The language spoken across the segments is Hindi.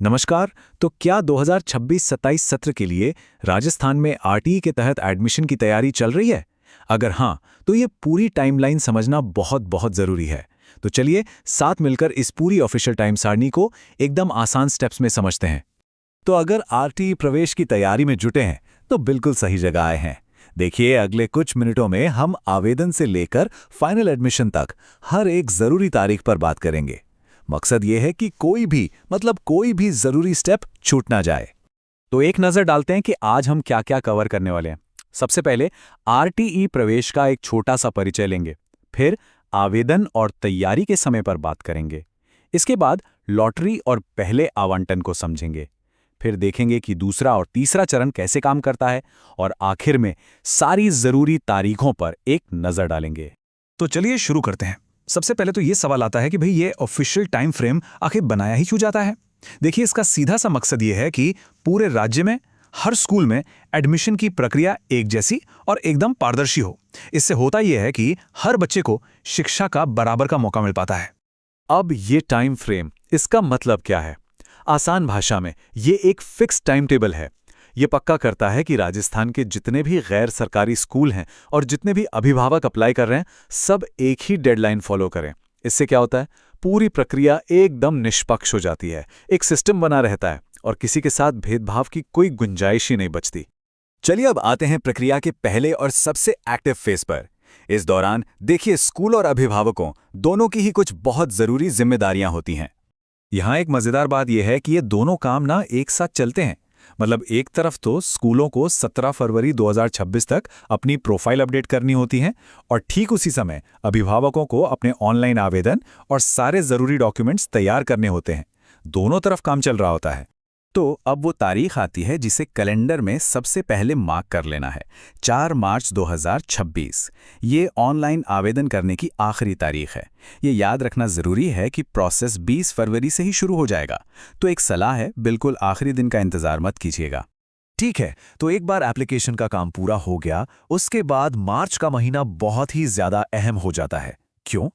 नमस्कार। तो क्या 2026-27 सत्र के लिए राजस्थान में आरटीई के तहत एडमिशन की तैयारी चल रही है? अगर हाँ, तो ये पूरी टाइमलाइन समझना बहुत बहुत ज़रूरी है। तो चलिए साथ मिलकर इस पूरी ऑफिशियल टाइम सारणी को एकदम आसान स्टेप्स में समझते हैं। तो अगर आरटीई प्रवेश की तैयारी में जुटे हैं, तो बिल्कुल सही जगह आए हैं। देखिए, अगले कुछ मिनटों में हम आवेदन से लेकर फाइनल एडमिशन तक हर एक ज़रूरी तारीख पर बात करेंगे। मकसद ये है कि कोई भी जरूरी स्टेप छूट ना जाए। तो एक नजर डालते हैं कि आज हम क्या क्या कवर करने वाले हैं। सबसे पहले आरटीई प्रवेश का एक छोटा सा परिचय लेंगे, फिर आवेदन और तैयारी के समय पर बात करेंगे। इसके बाद लॉटरी और पहले आवंटन को समझेंगे, फिर देखेंगे कि दूसरा और तीसरा चरण कैसे काम करता है, और आखिर में सारी जरूरी तारीखों पर एक नजर डालेंगे। तो चलिए शुरू करते हैं। सबसे पहले तो ये सवाल आता है कि भाई ये ऑफिशियल टाइम फ्रेम आखिर बनाया ही क्यों जाता है। देखिए, इसका सीधा सा मकसद ये है कि पूरे राज्य में हर स्कूल में एडमिशन की प्रक्रिया एक जैसी और एकदम पारदर्शी हो। इससे होता यह है कि हर बच्चे को शिक्षा का बराबर का मौका मिल पाता है। अब ये टाइम फ्रेम, इसका मतलब क्या है? आसान भाषा में ये एक फिक्स टाइम टेबल है। ये पक्का करता है कि राजस्थान के जितने भी गैर सरकारी स्कूल हैं और जितने भी अभिभावक अप्लाई कर रहे हैं, सब एक ही डेडलाइन फॉलो करें। इससे क्या होता है? पूरी प्रक्रिया एकदम निष्पक्ष हो जाती है, एक सिस्टम बना रहता है और किसी के साथ भेदभाव की कोई गुंजाइश ही नहीं बचती। चलिए अब आते हैं प्रक्रिया के पहले और सबसे एक्टिव फेज पर। इस दौरान देखिए, स्कूल और अभिभावकों दोनों की ही कुछ बहुत जरूरी जिम्मेदारियां होती हैं। यहाँ एक मजेदार बात यह है कि ये दोनों काम ना एक साथ चलते हैं। मतलब एक तरफ तो स्कूलों को 17 फरवरी 2026 तक अपनी प्रोफाइल अपडेट करनी होती है, और ठीक उसी समय अभिभावकों को अपने ऑनलाइन आवेदन और सारे जरूरी डॉक्यूमेंट्स तैयार करने होते हैं। दोनों तरफ काम चल रहा होता है। तो अब वो तारीख आती है जिसे कैलेंडर में सबसे पहले मार्क कर लेना है, 4 मार्च 2026। ये ऑनलाइन आवेदन करने की आखिरी तारीख है। ये याद रखना ज़रूरी है कि प्रोसेस 20 फरवरी से ही शुरू हो जाएगा। तो एक सलाह है, बिल्कुल आखिरी दिन का इंतज़ार मत कीजिएगा। ठीक है, तो एक बार एप्लीकेशन का काम पूरा हो गया, उसके बाद मार्च का महीना बहुत ही ज़्यादा अहम हो जाता है। क्यों?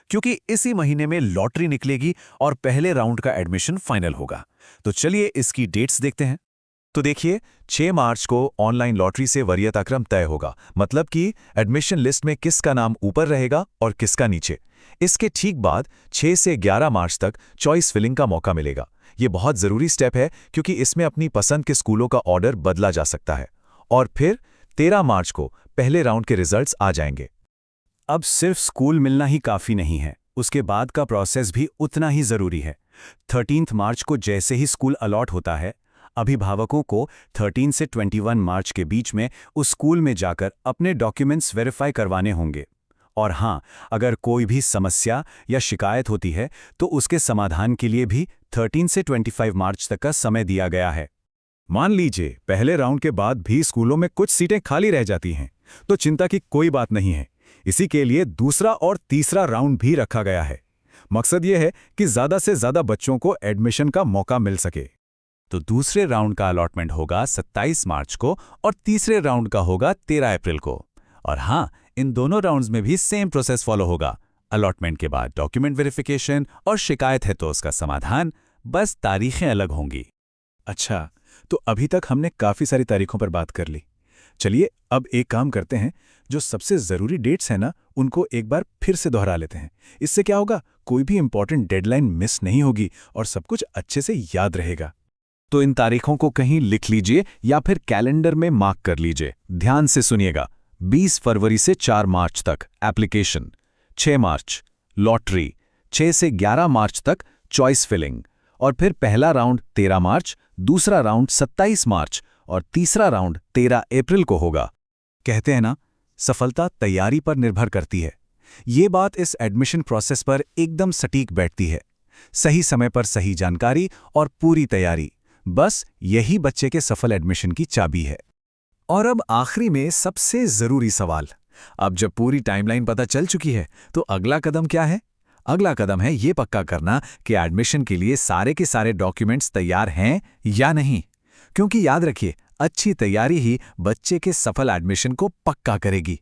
क्योंकि इसी महीने में लॉटरी निकलेगी और पहले राउंड का एडमिशन फाइनल होगा। तो चलिए इसकी डेट्स देखते हैं। तो देखिए, 6 मार्च को ऑनलाइन लॉटरी से वरीयता क्रम तय होगा, मतलब कि एडमिशन लिस्ट में किसका नाम ऊपर रहेगा और किसका नीचे। इसके ठीक बाद 6 से 11 मार्च तक चॉइस फिलिंग का मौका मिलेगा। ये बहुत ज़रूरी स्टेप है, क्योंकि इसमें अपनी पसंद के स्कूलों का ऑर्डर बदला जा सकता है। और फिर 13 मार्च को पहले राउंड के रिजल्ट्स आ जाएंगे। अब सिर्फ स्कूल मिलना ही काफ़ी नहीं है, उसके बाद का प्रोसेस भी उतना ही ज़रूरी है। 13 मार्च को जैसे ही स्कूल अलॉट होता है, अभिभावकों को 13 से 21 मार्च के बीच में उस स्कूल में जाकर अपने डॉक्यूमेंट्स वेरीफाई करवाने होंगे। और हाँ, अगर कोई भी समस्या या शिकायत होती है तो उसके समाधान के लिए भी 13 से 25 मार्च तक का समय दिया गया है। मान लीजिए पहले राउंड के बाद भी स्कूलों में कुछ सीटें खाली रह जाती हैं, तो चिंता की कोई बात नहीं है। इसी के लिए दूसरा और तीसरा राउंड भी रखा गया है। मकसद यह है कि ज़्यादा से ज़्यादा बच्चों को एडमिशन का मौका मिल सके। तो दूसरे राउंड का अलॉटमेंट होगा 27 मार्च को और तीसरे राउंड का होगा 13 अप्रैल को। और हाँ, इन दोनों राउंड्स में भी सेम प्रोसेस फॉलो होगा। अलॉटमेंट के बाद डॉक्यूमेंट वेरिफिकेशन, और शिकायत है तो उसका समाधान। बस तारीखें अलग होंगी। अच्छा, तो अभी तक हमने काफ़ी सारी तारीखों पर बात कर ली। चलिए अब एक काम करते हैं, जो सबसे ज़रूरी डेट्स हैं ना, उनको एक बार फिर से दोहरा लेते हैं। इससे क्या होगा, कोई भी इंपॉर्टेंट डेडलाइन मिस नहीं होगी और सब कुछ अच्छे से याद रहेगा। तो इन तारीखों को कहीं लिख लीजिए या फिर कैलेंडर में मार्क कर लीजिए। ध्यान से सुनिएगा। 20 फरवरी से 4 मार्च तक एप्लीकेशन, 6 मार्च लॉटरी, 6 से 11 मार्च तक चॉइस फिलिंग, और फिर पहला राउंड 13 मार्च, दूसरा राउंड 27 मार्च और तीसरा राउंड 13 अप्रैल को होगा। कहते हैं ना, सफलता तैयारी पर निर्भर करती है। ये बात इस एडमिशन प्रोसेस पर एकदम सटीक बैठती है। सही समय पर सही जानकारी और पूरी तैयारी, बस यही बच्चे के सफल एडमिशन की चाबी है। और अब आखिरी में सबसे ज़रूरी सवाल। अब जब पूरी टाइमलाइन पता चल चुकी है, तो अगला कदम क्या है? अगला कदम है ये पक्का करना कि एडमिशन के लिए सारे के सारे डॉक्यूमेंट्स तैयार हैं या नहीं। क्योंकि याद रखिए, अच्छी तैयारी ही बच्चे के सफल एडमिशन को पक्का करेगी।